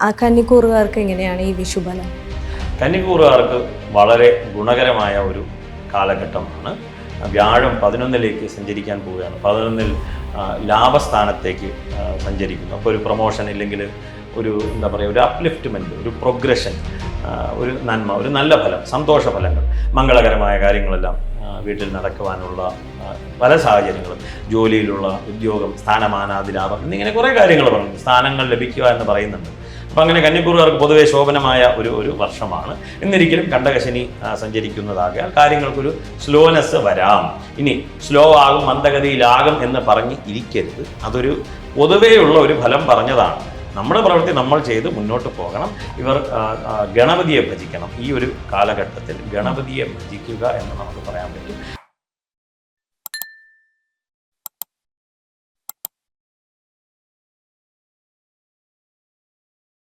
ആ കന്നിക്കൂറുകാർക്ക് എങ്ങനെയാണ് ഈ വിഷുബലം? കന്നിക്കൂറുകാർക്ക് വളരെ ഗുണകരമായ ഒരു കാലഘട്ടമാണ്. വ്യാഴം 11ലേക്ക് സഞ്ചരിക്കാൻ പോവുകയാണ്. 11 ലാഭസ്ഥാനത്തേക്ക് സഞ്ചരിക്കുന്നു. അപ്പോൾ ഒരു പ്രൊമോഷൻ ഇല്ലെങ്കിൽ ഒരു എന്താ പറയുക, ഒരു അപ്ലിഫ്റ്റ്മെൻറ്റ്, ഒരു പ്രോഗ്രഷൻ, ഒരു നന്മ, ഒരു നല്ല ഫലം, സന്തോഷ ഫലങ്ങൾ, മംഗളകരമായ കാര്യങ്ങളെല്ലാം വീട്ടിൽ നടക്കുവാനുള്ള പല സാഹചര്യങ്ങളും, ജോലിയിലുള്ള ഉദ്യോഗം, സ്ഥാനമാനാദി ലാഭം എന്നിങ്ങനെ കുറേ കാര്യങ്ങൾ പറയുന്നു. സ്ഥാനങ്ങൾ ലഭിക്കുക എന്ന് പറയുന്നുണ്ട്. അപ്പോൾ അങ്ങനെ കന്നിക്കൂറുകാർക്ക് പൊതുവെ ശോഭനമായ ഒരു വർഷമാണ്. എന്നിരിക്കലും കണ്ടകശനി സഞ്ചരിക്കുന്നതാകിയാൽ കാര്യങ്ങൾക്കൊരു സ്ലോനെസ് വരാം. ഇനി സ്ലോ ആകും, മന്ദഗതിയിലാകും എന്ന് പറഞ്ഞ് ഇരിക്കരുത്. അതൊരു പൊതുവെയുള്ള ഒരു ഫലം പറഞ്ഞതാണ്. നമ്മുടെ പ്രവൃത്തി നമ്മൾ ചെയ്ത് മുന്നോട്ട് പോകണം. ഇവർ ഗണപതിയെ ഭജിക്കണം. ഈ ഒരു കാലഘട്ടത്തിൽ ഗണപതിയെ ഭജിക്കുക എന്ന് നമുക്ക് പറയാൻ പറ്റും.